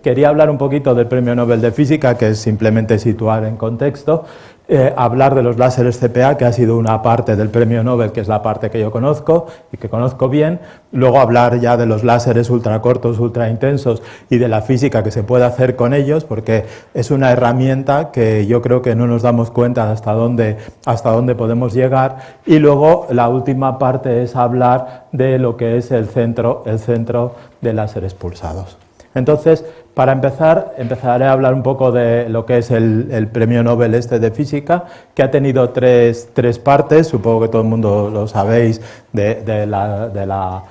quería hablar un poquito del Premio Nobel de Física, que es simplemente situar en contexto, hablar de los láseres CPA, que ha sido una parte del Premio Nobel, que es la parte que yo conozco y que conozco bien, luego hablar ya de los láseres ultracortos, ultraintensos y de la física que se puede hacer con ellos, porque es una herramienta que yo creo que no nos damos cuenta de hasta dónde podemos llegar, y luego la última parte es hablar de lo que es el centro de láseres pulsados. Entonces, para empezar, empezaré a hablar un poco de lo que es el Premio Nobel de Física, que ha tenido tres partes, supongo que todo el mundo lo sabéis, de la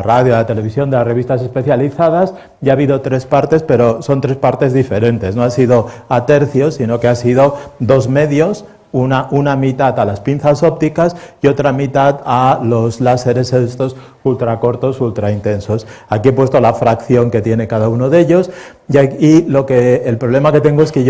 radio, de la televisión, de las revistas especializadas. Ya ha habido tres partes, pero son tres partes diferentes, no ha sido a tercios, sino que ha sido dos medios, una mitad a las pinzas ópticas y otra mitad a los láseres estos ultracortos, ultraintensos. Aquí he puesto la fracción que tiene cada uno de ellos, y el problema que tengo es que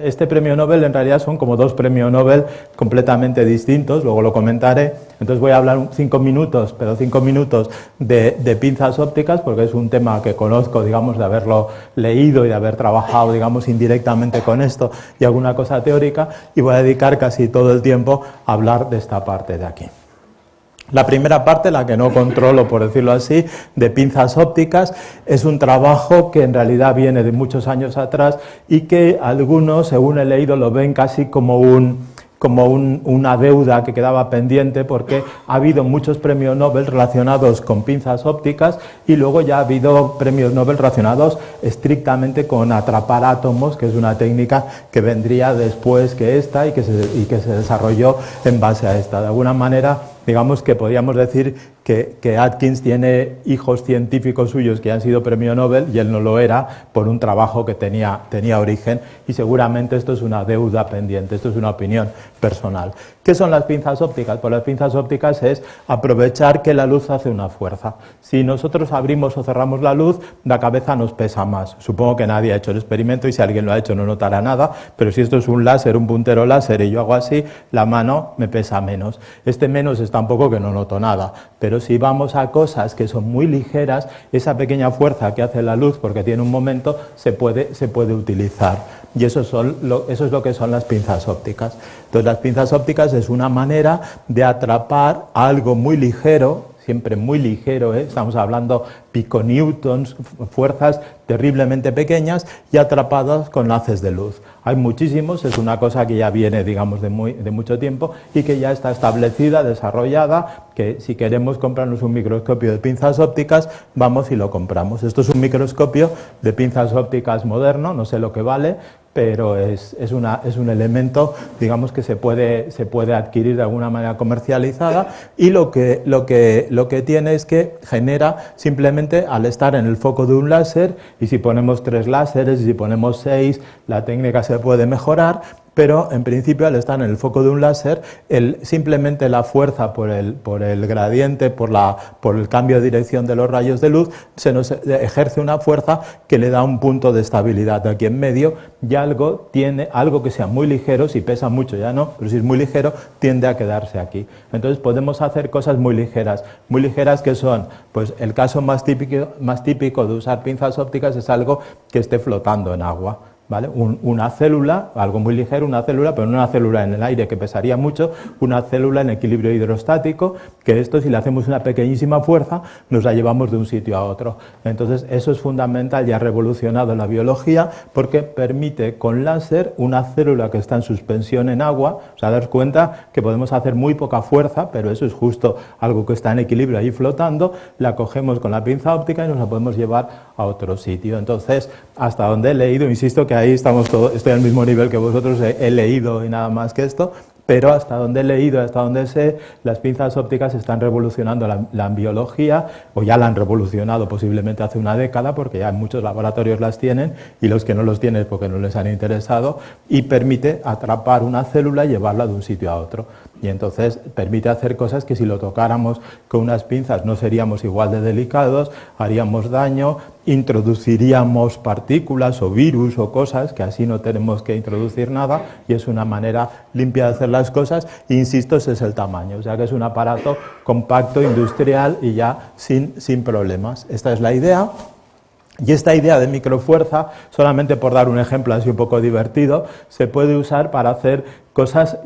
este premio Nobel en realidad son como dos premios Nobel completamente distintos, luego lo comentaré. Entonces voy a hablar 5 minutos, pero 5 minutos de pinzas ópticas, porque es un tema que conozco, digamos, de haberlo leído y de haber trabajado, digamos, indirectamente con esto y alguna cosa teórica, y voy a dedicar casi todo el tiempo a hablar de esta parte de aquí. La primera parte, la que no controlo, por decirlo así, de pinzas ópticas, es un trabajo que en realidad viene de muchos años atrás y que algunos, según he leído, lo ven casi como una deuda que quedaba pendiente, porque ha habido muchos premios Nobel relacionados con pinzas ópticas y luego ya ha habido premios Nobel relacionados estrictamente con atrapar átomos, que es una técnica que vendría después que esta y que se desarrolló en base a esta. De alguna manera, digamos que podríamos decir que Atkins tiene hijos científicos suyos que han sido premio Nobel y él no lo era por un trabajo que tenía origen, y seguramente esto es una deuda pendiente, esto es una opinión personal. ¿Qué son las pinzas ópticas? Pues las pinzas ópticas es aprovechar que la luz hace una fuerza. Si nosotros abrimos o cerramos la luz, la cabeza nos pesa más. Supongo que nadie ha hecho el experimento, y si alguien lo ha hecho no notará nada, pero si esto es un láser, un puntero láser, y yo hago así, la mano me pesa menos. Este menos es tampoco que no noto nada, pero si vamos a cosas que son muy ligeras, esa pequeña fuerza que hace la luz, porque tiene un momento, se puede utilizar. Y eso es lo que son las pinzas ópticas. Entonces, las pinzas ópticas es una manera de atrapar algo muy ligero, siempre muy ligero, estamos hablando piconewtons, fuerzas terriblemente pequeñas y atrapadas con haces de luz. Hay muchísimos, es una cosa que ya viene, digamos, de mucho tiempo y que ya está establecida, desarrollada, que si queremos comprarnos un microscopio de pinzas ópticas, vamos y lo compramos. Esto es un microscopio de pinzas ópticas moderno, no sé lo que vale, pero es un elemento, digamos, que se puede adquirir de alguna manera comercializada, y lo que tiene es que genera simplemente, al estar en el foco de un láser, y si ponemos 3 láseres y si ponemos 6, la técnica se puede mejorar, pero en principio, al estar en el foco de un láser, simplemente la fuerza por el gradiente, por el cambio de dirección de los rayos de luz, se nos ejerce una fuerza que le da un punto de estabilidad aquí en medio, y algo que sea muy ligero, si pesa mucho ya no, pero si es muy ligero, tiende a quedarse aquí. Entonces podemos hacer cosas muy ligeras que son, pues el caso más típico de usar pinzas ópticas es algo que esté flotando en agua. ¿Vale? Una célula, algo muy ligero, una célula, pero no una célula en el aire que pesaría mucho, una célula en equilibrio hidrostático, que esto, si le hacemos una pequeñísima fuerza, nos la llevamos de un sitio a otro. Entonces eso es fundamental y ha revolucionado la biología, porque permite con láser una célula que está en suspensión en agua, o sea, daros cuenta que podemos hacer muy poca fuerza, pero eso es justo algo que está en equilibrio ahí flotando, la cogemos con la pinza óptica y nos la podemos llevar a otro sitio. Entonces, hasta donde he leído, insisto que ahí estamos todos, estoy al mismo nivel que vosotros, he leído y nada más que esto, pero hasta donde he leído, hasta donde sé, las pinzas ópticas están revolucionando la biología, o ya la han revolucionado posiblemente hace una década, porque ya en muchos laboratorios las tienen, y los que no los tienen porque no les han interesado, y permite atrapar una célula y llevarla de un sitio a otro. Y entonces permite hacer cosas que si lo tocáramos con unas pinzas no seríamos igual de delicados, haríamos daño, introduciríamos partículas o virus o cosas que así no tenemos que introducir nada, y es una manera limpia de hacer las cosas. E insisto, ese es el tamaño, o sea que es un aparato compacto, industrial y ya sin problemas. Esta es la idea. Y esta idea de microfuerza, solamente por dar un ejemplo así un poco divertido, se puede usar para hacer cosas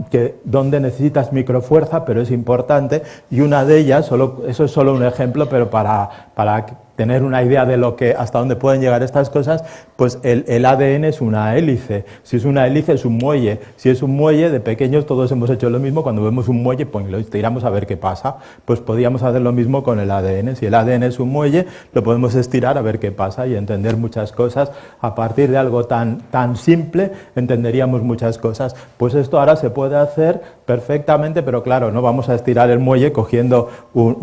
donde necesitas microfuerza, pero es importante, y una de ellas, eso es solo un ejemplo, pero para tener una idea de hasta dónde pueden llegar estas cosas, pues el ADN es una hélice. Si es una hélice es un muelle. Si es un muelle, de pequeños todos hemos hecho lo mismo, cuando vemos un muelle pues lo estiramos a ver qué pasa. Pues podríamos hacer lo mismo con el ADN. Si el ADN es un muelle, lo podemos estirar a ver qué pasa y entender muchas cosas. A partir de algo tan simple entenderíamos muchas cosas. Pues esto ahora se puede hacer perfectamente, pero claro, no vamos a estirar el muelle cogiendo una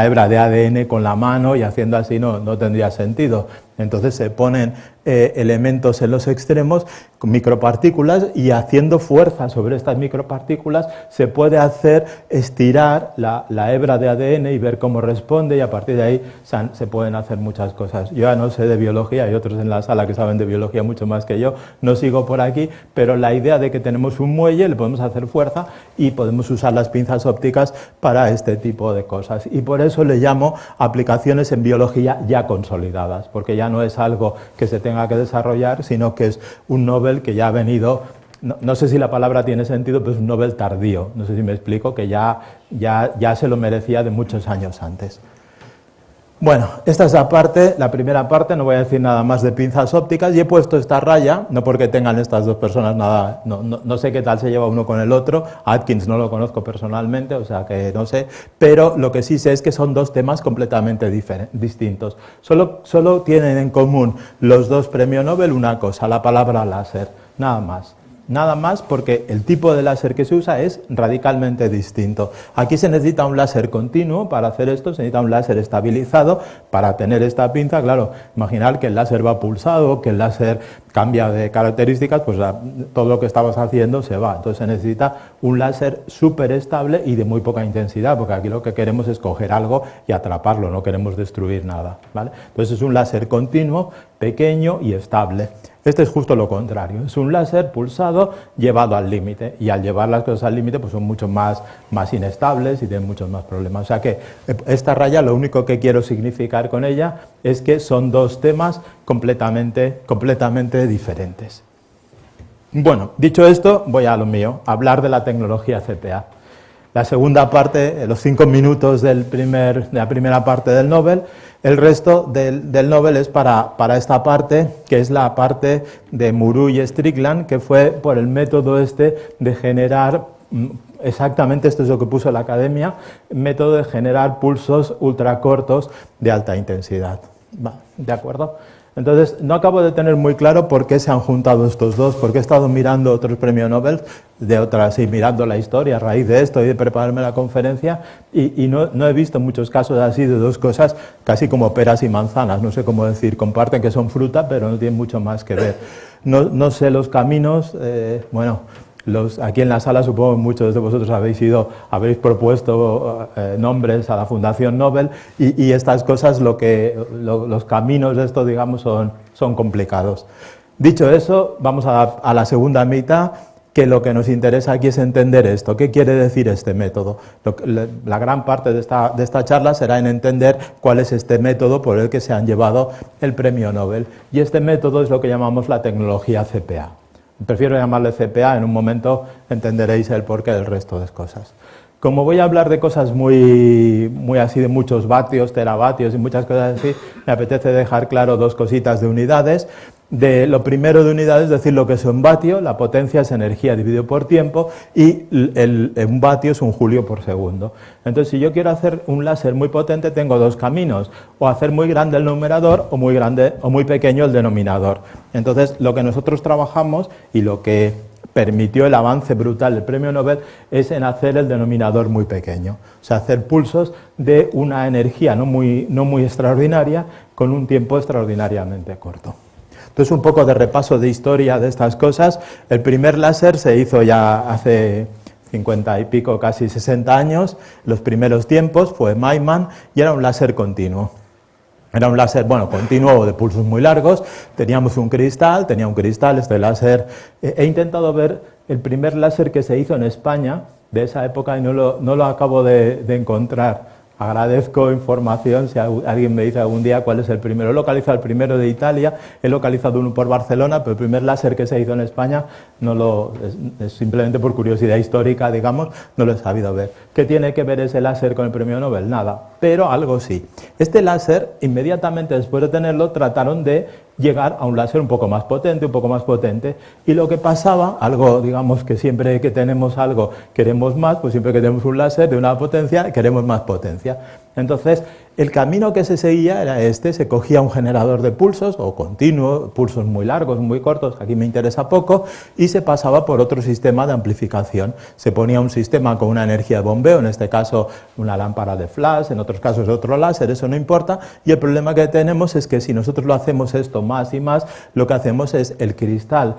hebra de ADN con la mano y haciendo así no tendría sentido. Entonces se ponen elementos en los extremos, micropartículas, y haciendo fuerza sobre estas micropartículas se puede hacer estirar la hebra de ADN y ver cómo responde, y a partir de ahí se pueden hacer muchas cosas. Yo ya no sé de biología, hay otros en la sala que saben de biología mucho más que yo, no sigo por aquí, pero la idea de que tenemos un muelle, le podemos hacer fuerza y podemos usar las pinzas ópticas para este tipo de cosas. Y por eso le llamo aplicaciones en biología ya consolidadas, porque ya no es algo que se tenga que desarrollar, sino que es un Nobel que ya ha venido, no sé si la palabra tiene sentido, pero es un Nobel tardío, no sé si me explico, que ya se lo merecía de muchos años antes. Bueno, esta es la primera parte, no voy a decir nada más de pinzas ópticas, y he puesto esta raya, no porque tengan estas dos personas nada, no sé qué tal se lleva uno con el otro, Atkins no lo conozco personalmente, o sea que no sé, pero lo que sí sé es que son dos temas completamente distintos. Solo tienen en común los dos premios Nobel una cosa, la palabra láser, nada más. Nada más, porque el tipo de láser que se usa es radicalmente distinto. Aquí se necesita un láser continuo para hacer esto, se necesita un láser estabilizado para tener esta pinza. Claro, imaginar que el láser va pulsado, que el láser cambia de características, pues todo lo que estabas haciendo se va. Entonces se necesita un láser súper estable y de muy poca intensidad, porque aquí lo que queremos es coger algo y atraparlo, no queremos destruir nada, ¿vale? Entonces es un láser continuo, pequeño y estable. Este es justo lo contrario, es un láser pulsado llevado al límite, y al llevar las cosas al límite pues son mucho más inestables y tienen muchos más problemas. O sea que esta raya, lo único que quiero significar con ella es que son dos temas completamente diferentes. Bueno, dicho esto, voy a lo mío, a hablar de la tecnología CPA. La segunda parte, los 5 minutos de la primera parte del Nobel. El resto del Nobel es para esta parte, que es la parte de Muru y Strickland, que fue por el método de generar, exactamente esto es lo que puso la academia, método de generar pulsos ultracortos de alta intensidad. ¿De acuerdo? Entonces, no acabo de tener muy claro por qué se han juntado estos dos, porque he estado mirando otros premios Nobel, mirando la historia a raíz de esto y de prepararme la conferencia, y no he visto muchos casos así de dos cosas, casi como peras y manzanas, no sé cómo decir, comparten que son fruta, pero no tienen mucho más que ver. No sé los caminos, aquí en la sala supongo que muchos de vosotros habéis propuesto nombres a la Fundación Nobel, y estas cosas, los caminos de esto, digamos, son complicados. Dicho eso, vamos a la segunda mitad, que lo que nos interesa aquí es entender esto. ¿Qué quiere decir este método? La gran parte de esta charla será en entender cuál es este método por el que se han llevado el premio Nobel. Y este método es lo que llamamos la tecnología CPA. Prefiero llamarle CPA, en un momento entenderéis el porqué del resto de cosas. Como voy a hablar de cosas muy así, de muchos vatios, teravatios y muchas cosas así, me apetece dejar claro dos cositas de unidades. Lo primero de unidades es decir lo que es un vatio, la potencia es energía dividido por tiempo, y un vatio es un julio por segundo. Entonces, si yo quiero hacer un láser muy potente, tengo dos caminos, o hacer muy grande el numerador o muy pequeño el denominador. Entonces, lo que nosotros trabajamos y lo que permitió el avance brutal del premio Nobel es en hacer el denominador muy pequeño, o sea, hacer pulsos de una energía no muy extraordinaria con un tiempo extraordinariamente corto. Entonces, un poco de repaso de historia de estas cosas. El primer láser se hizo ya hace 50 y pico, casi 60 años. Los primeros tiempos fue Maiman y era un láser continuo. Era un láser, continuo de pulsos muy largos. Tenía un cristal, este láser. He intentado ver el primer láser que se hizo en España de esa época y no lo acabo de encontrar. Agradezco información si alguien me dice algún día cuál es el primero. He localizado el primero de Italia, he localizado uno por Barcelona, pero el primer láser que se hizo en España es simplemente por curiosidad histórica, digamos, no lo he sabido ver. ¿Qué tiene que ver ese láser con el premio Nobel? Nada, pero algo sí. Este láser, inmediatamente después de tenerlo, trataron de llegar a un láser un poco más potente, y lo que pasaba, algo, digamos que siempre que tenemos algo queremos más, pues siempre que tenemos un láser de una potencia, queremos más potencia. Entonces, el camino que se seguía era este: se cogía un generador de pulsos, o continuo, pulsos muy largos, muy cortos, aquí me interesa poco, y se pasaba por otro sistema de amplificación. Se ponía un sistema con una energía de bombeo, en este caso una lámpara de flash, en otros casos otro láser, eso no importa, y el problema que tenemos es que si nosotros lo hacemos esto más y más, lo que hacemos es el cristal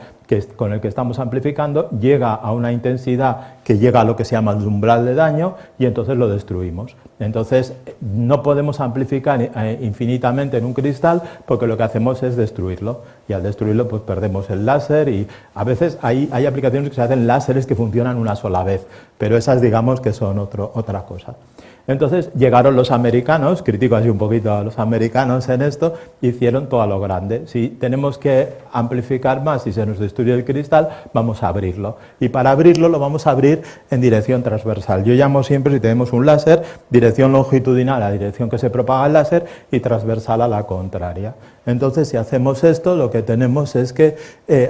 con el que estamos amplificando llega a una intensidad que llega a lo que se llama el umbral de daño, y entonces lo destruimos. Entonces no podemos amplificar infinitamente en un cristal, porque lo que hacemos es destruirlo, y al destruirlo pues perdemos el láser, y a veces hay aplicaciones que se hacen láseres que funcionan una sola vez, pero esas digamos que son otra cosa. Entonces llegaron los americanos, critico así un poquito a los americanos en esto, hicieron todo a lo grande. Si tenemos que amplificar más y se nos destruye el cristal, vamos a abrirlo. Y para abrirlo lo vamos a abrir en dirección transversal. Yo llamo siempre, si tenemos un láser, dirección longitudinal a la dirección que se propaga el láser y transversal a la contraria. Entonces, si hacemos esto, lo que tenemos es que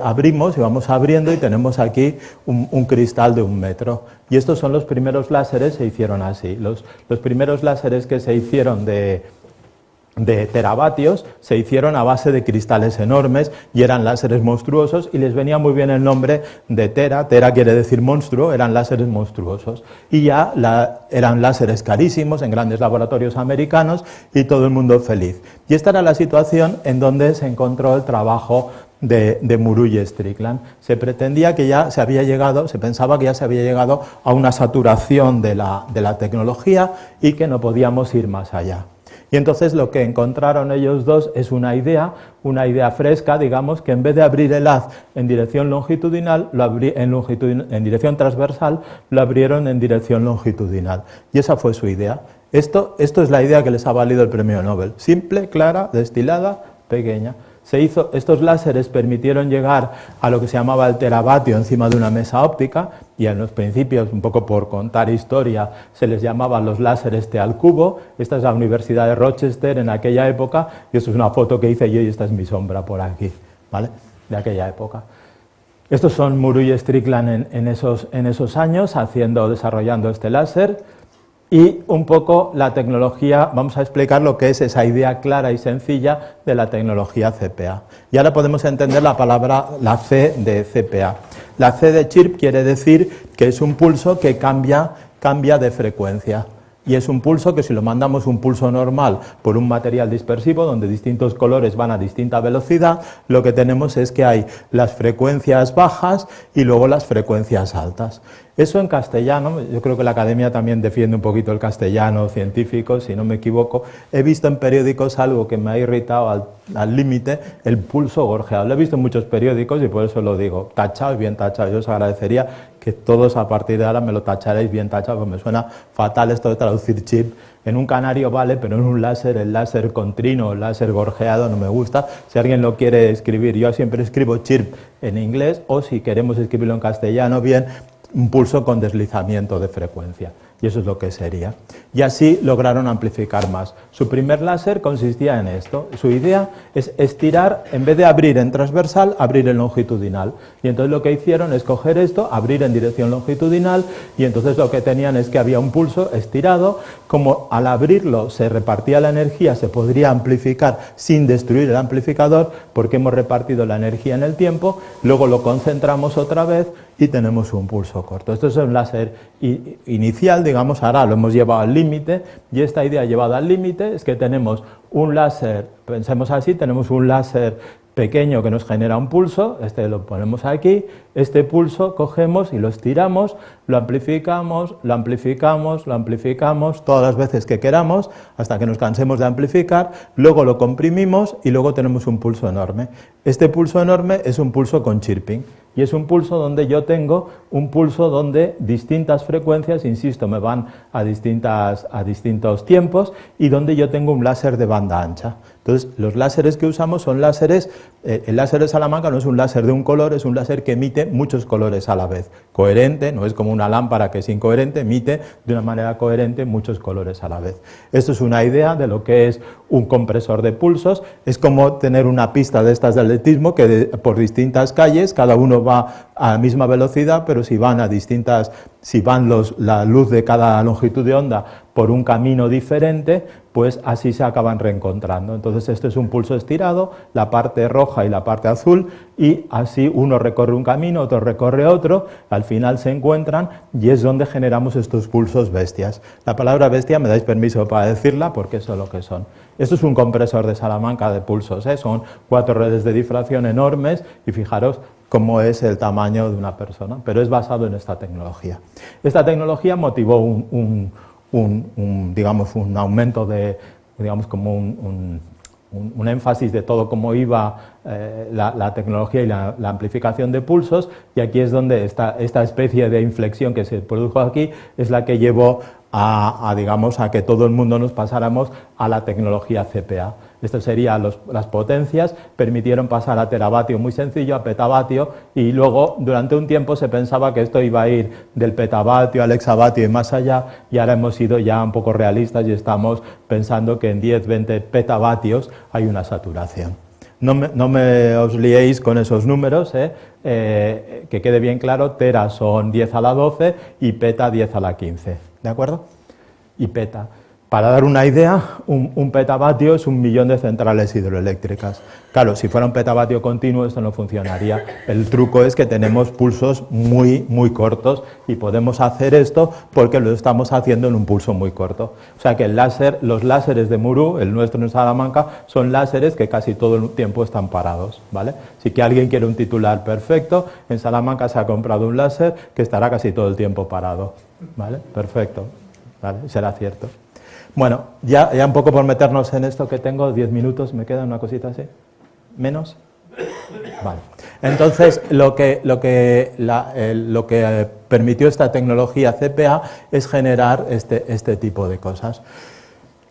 abrimos y vamos abriendo, y tenemos aquí un cristal de 1 metro. Y estos son los primeros láseres, se hicieron así. Los primeros láseres que se hicieron de teravatios se hicieron a base de cristales enormes, y eran láseres monstruosos, y les venía muy bien el nombre de tera quiere decir monstruo, eran láseres monstruosos, y ya eran láseres carísimos en grandes laboratorios americanos, y todo el mundo feliz. Y esta era la situación en donde se encontró el trabajo de Murray y Strickland. Se pretendía que ya se había llegado, se pensaba que ya se había llegado a una saturación de la tecnología y que no podíamos ir más allá. Y entonces lo que encontraron ellos dos es una idea fresca, digamos, que en vez de abrir el haz en dirección longitudinal, en dirección transversal, lo abrieron en dirección longitudinal. Y esa fue su idea. Esto es la idea que les ha valido el premio Nobel. Simple, clara, destilada, pequeña. Estos láseres permitieron llegar a lo que se llamaba el teravatio encima de una mesa óptica, y en los principios, un poco por contar historia, se les llamaban los láseres T al cubo. Esta es la Universidad de Rochester en aquella época, y esto es una foto que hice yo, y esta es mi sombra por aquí, ¿vale?, de aquella época. Estos son Murray y Strickland en esos años desarrollando este láser. Y un poco la tecnología, vamos a explicar lo que es esa idea clara y sencilla de la tecnología CPA. Y ahora podemos entender la palabra, la C de CPA. La C de chirp quiere decir que es un pulso que cambia de frecuencia. Y es un pulso que, si lo mandamos un pulso normal por un material dispersivo donde distintos colores van a distinta velocidad, lo que tenemos es que hay las frecuencias bajas y luego las frecuencias altas. Eso en castellano, yo creo que la academia también defiende un poquito el castellano científico, si no me equivoco. He visto en periódicos algo que me ha irritado al límite, el pulso gorjeado. Lo he visto en muchos periódicos y por eso lo digo, tachado y bien tachado. Yo os agradecería que todos a partir de ahora me lo tacharéis bien tachado, porque me suena fatal esto de traducir chip. En un canario vale, pero en un láser, el láser con trino, el láser gorjeado no me gusta. Si alguien lo quiere escribir, yo siempre escribo chirp en inglés, o si queremos escribirlo en castellano, bien, un pulso con deslizamiento de frecuencia. Y eso es lo que sería. Y así lograron amplificar más. Su primer láser consistía en esto. Su idea es estirar, en vez de abrir en transversal, abrir en longitudinal. Y entonces lo que hicieron es coger esto, abrir en dirección longitudinal, y entonces lo que tenían es que había un pulso estirado. Como al abrirlo se repartía la energía, se podría amplificar sin destruir el amplificador, porque hemos repartido la energía en el tiempo, luego lo concentramos otra vez y tenemos un pulso corto. Esto es un láser inicial, digamos, ahora lo hemos llevado al límite, y esta idea llevada al límite es que tenemos un láser, pensemos así, tenemos un láser pequeño que nos genera un pulso, este lo ponemos aquí, este pulso cogemos y lo estiramos, lo amplificamos, lo amplificamos, lo amplificamos todas las veces que queramos hasta que nos cansemos de amplificar, luego lo comprimimos y luego tenemos un pulso enorme. Este pulso enorme es un pulso con chirping. y es un pulso donde yo tengo un pulso donde distintas frecuencias, insisto, me van a distintos tiempos y donde yo tengo un láser de banda ancha. Entonces, los láseres que usamos son láseres, el láser de Salamanca no es un láser de un color, es un láser que emite muchos colores a la vez, coherente, no es como una lámpara que es incoherente, emite de una manera coherente muchos colores a la vez. Esto es una idea de lo que es un compresor de pulsos, es como tener una pista de estas de atletismo que por distintas calles, cada uno va a la misma velocidad, pero si van la luz de cada longitud de onda por un camino diferente, pues así se acaban reencontrando. Entonces esto es un pulso estirado, la parte roja y la parte azul, y así uno recorre un camino, otro recorre otro, al final se encuentran y es donde generamos estos pulsos bestias. La palabra bestia me dais permiso para decirla porque eso es lo que son. Esto es un compresor de Salamanca de pulsos, son 4 redes de difracción enormes y fijaros cómo es el tamaño de una persona, pero es basado en esta tecnología. Esta tecnología motivó un aumento de, digamos, como un énfasis de todo cómo iba la tecnología y la amplificación de pulsos, y aquí es donde esta especie de inflexión que se produjo aquí es la que llevó a que todo el mundo nos pasáramos a la tecnología CPA. Esto serían las potencias, permitieron pasar a teravatio muy sencillo, a petavatio, y luego durante un tiempo se pensaba que esto iba a ir del petavatio al hexavatio y más allá, y ahora hemos sido ya un poco realistas y estamos pensando que en 10-20 petavatios hay una saturación. No os liéis con esos números, que quede bien claro, tera son 10 a la 12 y peta 10 a la 15, ¿de acuerdo? Y peta. Para dar una idea, un petavatio es 1.000.000 de centrales hidroeléctricas. Claro, si fuera un petavatio continuo esto no funcionaría. El truco es que tenemos pulsos muy, muy cortos y podemos hacer esto porque lo estamos haciendo en un pulso muy corto. O sea que los láseres de Murú, el nuestro en Salamanca, son láseres que casi todo el tiempo están parados, ¿vale? Si que alguien quiere un titular perfecto, en Salamanca se ha comprado un láser que estará casi todo el tiempo parado, ¿vale? Perfecto, ¿vale? Será cierto. Bueno, ya un poco por meternos en esto que tengo, 10 minutos, ¿me queda una cosita así? ¿Menos? Vale. Entonces, lo que permitió esta tecnología CPA es generar este tipo de cosas.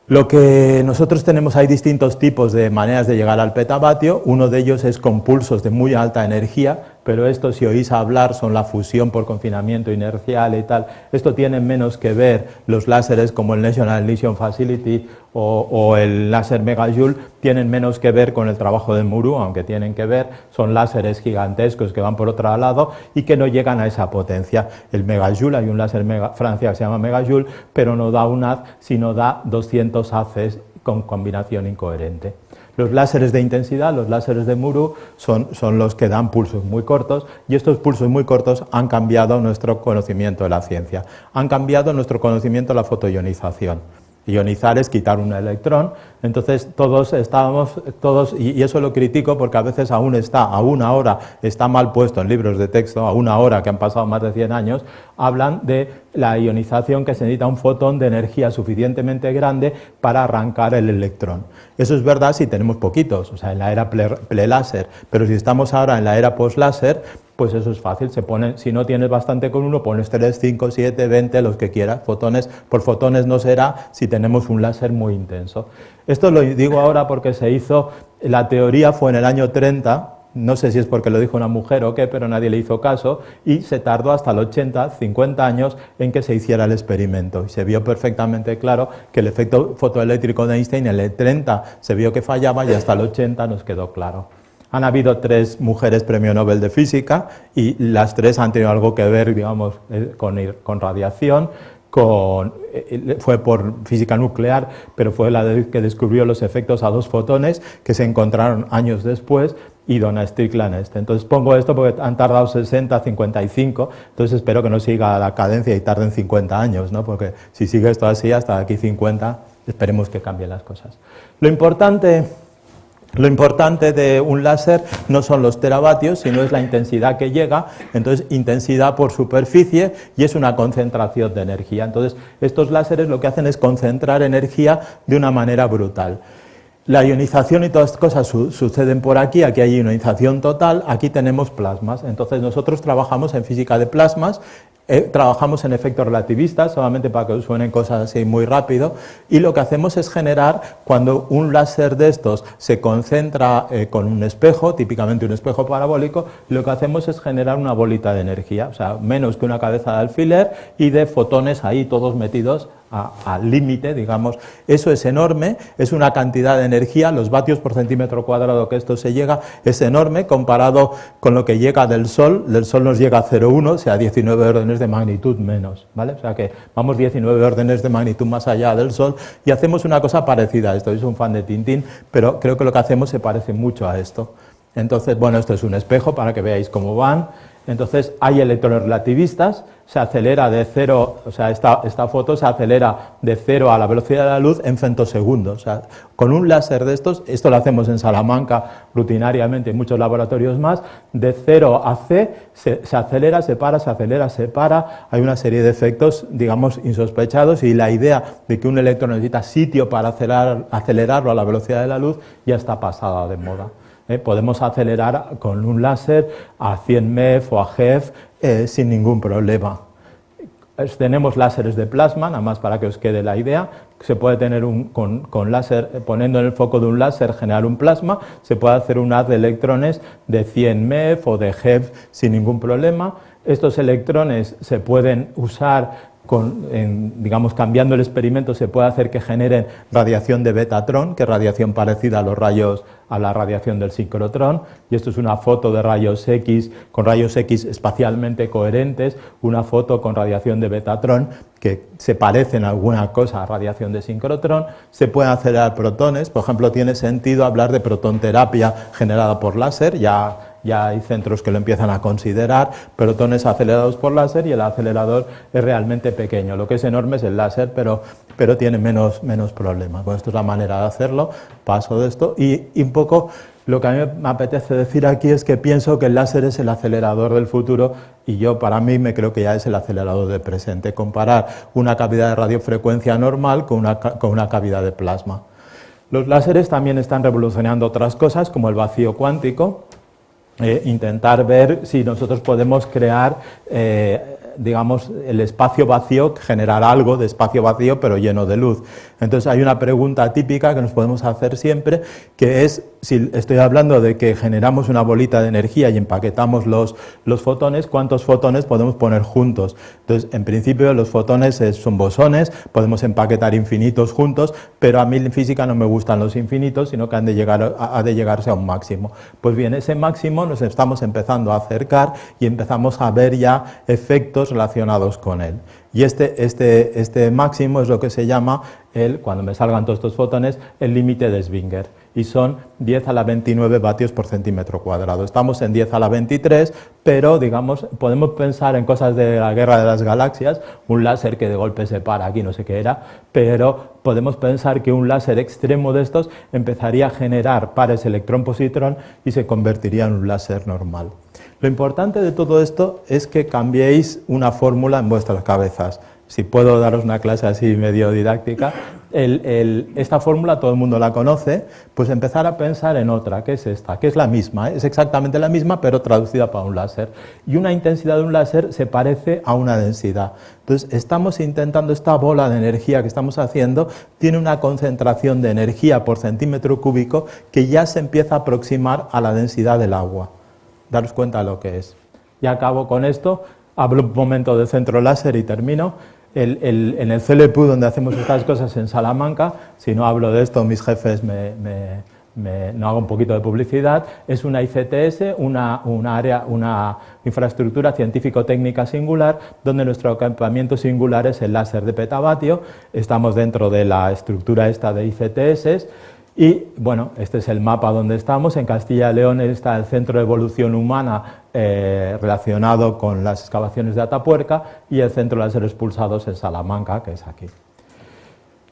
Lo que nosotros tenemos, hay distintos tipos de maneras de llegar al petavatio, uno de ellos es con pulsos de muy alta energía, pero esto, si oís hablar, son la fusión por confinamiento inercial y tal. Esto tiene menos que ver, los láseres como el National Ignition Facility o el láser Megajoule, tienen menos que ver con el trabajo de Murú, aunque tienen que ver, son láseres gigantescos que van por otro lado y que no llegan a esa potencia. El Megajoule, hay un láser Francia que se llama Megajoule, pero no da un haz, sino da 200 haces con combinación incoherente. Los láseres de intensidad, los láseres de Murú, son los que dan pulsos muy cortos, y estos pulsos muy cortos han cambiado nuestro conocimiento de la ciencia, han cambiado nuestro conocimiento de la fotoionización. Ionizar es quitar un electrón, entonces todos, y eso lo critico porque a veces aún ahora está mal puesto en libros de texto, aún ahora que han pasado más de 100 años, hablan de la ionización, que se necesita un fotón de energía suficientemente grande para arrancar el electrón. Eso es verdad si tenemos poquitos, o sea, en la era pre-láser, pero si estamos ahora en la era post-láser, pues eso es fácil, si no tienes bastante con uno, pones 3, 5, 7, 20, los que quieras, fotones, por fotones no será si tenemos un láser muy intenso. Esto lo digo ahora porque la teoría fue en el año 30, no sé si es porque lo dijo una mujer o qué, pero nadie le hizo caso, y se tardó hasta el 80, 50 años en que se hiciera el experimento, y se vio perfectamente claro que el efecto fotoeléctrico de Einstein en el 30 se vio que fallaba y hasta el 80 nos quedó claro. Han habido 3 mujeres premio Nobel de Física y las 3 han tenido algo que ver, digamos, con radiación, fue por física nuclear, pero fue la que descubrió los efectos a 2 fotones que se encontraron años después, y Donna Strickland. Entonces pongo esto porque han tardado 60, 55, entonces espero que no siga la cadencia y tarden 50 años, ¿no? Porque si sigue esto así, hasta aquí 50, esperemos que cambien las cosas. Lo importante de un láser no son los teravatios, sino es la intensidad que llega, entonces intensidad por superficie, y es una concentración de energía. Entonces estos láseres lo que hacen es concentrar energía de una manera brutal. La ionización y todas estas cosas suceden por aquí hay ionización total, aquí tenemos plasmas. Entonces nosotros trabajamos en física de plasmas, trabajamos en efectos relativistas, solamente para que os suenen cosas así muy rápido, y lo que hacemos es generar, cuando un láser de estos se concentra con un espejo, típicamente un espejo parabólico, lo que hacemos es generar una bolita de energía, o sea, menos que una cabeza de alfiler y de fotones ahí todos metidos al límite, digamos. Eso es enorme, es una cantidad de energía, los vatios por centímetro cuadrado que esto se llega es enorme comparado con lo que llega del Sol nos llega a 0,1, o sea, 19 órdenes de magnitud menos, ¿vale? O sea que vamos 19 órdenes de magnitud más allá del Sol y hacemos una cosa parecida a esto. Yo soy un fan de Tintín, pero creo que lo que hacemos se parece mucho a esto. Entonces, bueno, esto es un espejo para que veáis cómo van. Entonces, hay electrones relativistas, se acelera de 0, o sea, esta foto se acelera de 0 a la velocidad de la luz en femtosegundos. O sea, con un láser de estos, esto lo hacemos en Salamanca rutinariamente, en muchos laboratorios más, de 0 a C se acelera, se para, se acelera, se para. Hay una serie de efectos, digamos, insospechados y la idea de que un electrón necesita sitio para acelerarlo a la velocidad de la luz ya está pasada de moda. Podemos acelerar con un láser a 100 MeV o a GeV sin ningún problema. Tenemos láseres de plasma, nada más para que os quede la idea. Se puede tener con láser, poniendo en el foco de un láser, generar un plasma. Se puede hacer un haz de electrones de 100 MeV o de GeV sin ningún problema. Estos electrones se pueden usar digamos, cambiando el experimento, se puede hacer que generen radiación de betatrón, que es radiación parecida a la radiación del sincrotrón, y esto es una foto de rayos X, con rayos X espacialmente coherentes, una foto con radiación de betatrón, que se parece en alguna cosa a radiación de sincrotrón. Se pueden acelerar protones, por ejemplo, tiene sentido hablar de protonterapia generada por láser, ya hay centros que lo empiezan a considerar, protones acelerados por láser, y el acelerador es realmente pequeño. Lo que es enorme es el láser, pero tiene menos problemas. Bueno, esto es la manera de hacerlo, paso de esto, y un poco lo que a mí me apetece decir aquí es que pienso que el láser es el acelerador del futuro, y yo, para mí, me creo que ya es el acelerador del presente. Comparar una cavidad de radiofrecuencia normal con una cavidad de plasma. Los láseres también están revolucionando otras cosas, como el vacío cuántico. Intentar ver si nosotros podemos crear, digamos, el espacio vacío, generar algo de espacio vacío pero lleno de luz. Entonces hay una pregunta típica que nos podemos hacer siempre, que es, si estoy hablando de que generamos una bolita de energía y empaquetamos los fotones, ¿cuántos fotones podemos poner juntos? Entonces, en principio los fotones son bosones, podemos empaquetar infinitos juntos, pero a mí en física no me gustan los infinitos, sino que ha de llegarse a un máximo. Pues bien, ese máximo nos estamos empezando a acercar y empezamos a ver ya efectos relacionados con él. Y este máximo es lo que se llama, cuando me salgan todos estos fotones, el límite de Schwinger. Y son 10 a la 29 vatios por centímetro cuadrado. Estamos en 10 a la 23, pero digamos, podemos pensar en cosas de la guerra de las galaxias, un láser que de golpe se para, aquí no sé qué era, pero podemos pensar que un láser extremo de estos empezaría a generar pares electrón-positrón y se convertiría en un láser normal. Lo importante de todo esto es que cambiéis una fórmula en vuestras cabezas. Si puedo daros una clase así medio didáctica, esta fórmula todo el mundo la conoce, pues empezar a pensar en otra, que es esta, que es la misma, es exactamente la misma, pero traducida para un láser. Y una intensidad de un láser se parece a una densidad. Entonces, estamos intentando, esta bola de energía que estamos haciendo, tiene una concentración de energía por centímetro cúbico que ya se empieza a aproximar a la densidad del agua. Daros cuenta de lo que es. Ya acabo con esto, hablo un momento de centro láser y termino. En el CLPU, donde hacemos estas cosas en Salamanca, si no hablo de esto, mis jefes no hago un poquito de publicidad, es una ICTS, una infraestructura científico-técnica singular, donde nuestro equipamiento singular es el láser de petavatio. Estamos dentro de la estructura esta de ICTS. Y bueno, este es el mapa donde estamos. En Castilla y León está el Centro de Evolución Humana relacionado con las excavaciones de Atapuerca, y el Centro de Láseres Pulsados en Salamanca, que es aquí.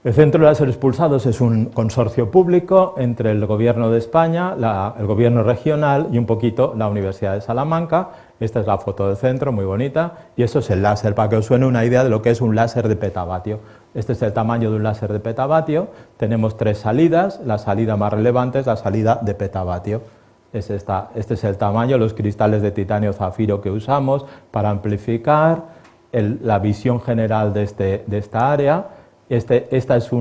El Centro de Láseres Pulsados es un consorcio público entre el Gobierno de España, el Gobierno regional y un poquito la Universidad de Salamanca. Esta es la foto del centro, muy bonita, y eso es el láser, para que os suene una idea de lo que es un láser de petavatio. Este es el tamaño de un láser de petavatio. Tenemos 3 salidas. La salida más relevante es la salida de petavatio. Este es el tamaño, los cristales de titanio zafiro que usamos para amplificar la visión general de esta área. Esta es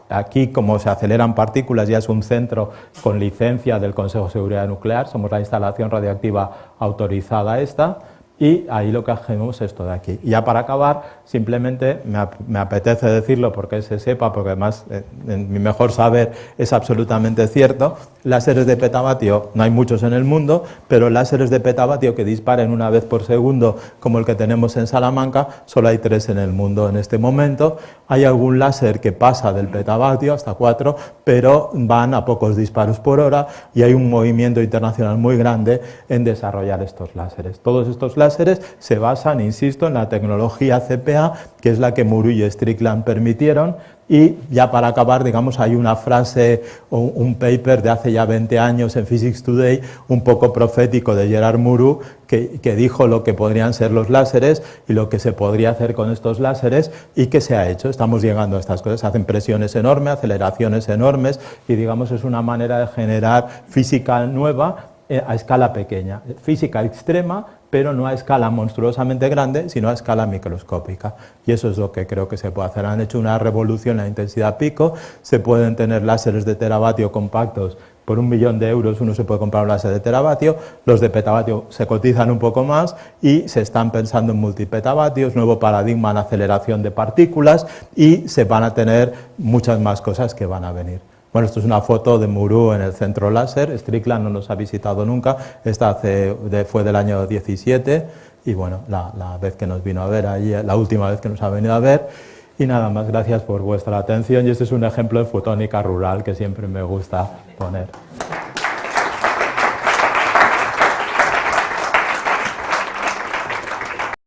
aquí como se aceleran partículas, ya es un centro con licencia del Consejo de Seguridad Nuclear, somos la instalación radiactiva autorizada esta. Y ahí lo que hacemos es esto de aquí. Y ya para acabar, simplemente me apetece decirlo porque se sepa, porque además en mi mejor saber es absolutamente cierto, láseres de petavatio no hay muchos en el mundo, pero láseres de petavatio que disparen una vez por segundo, como el que tenemos en Salamanca, solo hay 3 en el mundo en este momento. Hay algún láser que pasa del petavatio hasta 4, pero van a pocos disparos por hora y hay un movimiento internacional muy grande en desarrollar estos láseres. Todos estos láseres se basan, insisto, en la tecnología CPA, que es la que Muru y Strickland permitieron. Y ya para acabar, digamos, hay una frase o un paper de hace ya 20 años en Physics Today, un poco profético de Gerard Muru, que dijo lo que podrían ser los láseres y lo que se podría hacer con estos láseres y que se ha hecho. Estamos llegando a estas cosas, hacen presiones enormes, aceleraciones enormes y, digamos, es una manera de generar física nueva a escala pequeña, física extrema, pero no a escala monstruosamente grande, sino a escala microscópica. Y eso es lo que creo que se puede hacer. Han hecho una revolución en la intensidad pico, se pueden tener láseres de teravatio compactos. Por €1.000.000 uno se puede comprar un láser de teravatio, los de petavatio se cotizan un poco más y se están pensando en multipetavatios, nuevo paradigma en aceleración de partículas y se van a tener muchas más cosas que van a venir. Bueno, esto es una foto de Muru en el centro láser. Strickland no nos ha visitado nunca, esta fue del año 17 y bueno, la vez que nos vino a ver allí, la última vez que nos ha venido a ver. Y nada más, gracias por vuestra atención y este es un ejemplo de fotónica rural que siempre me gusta poner.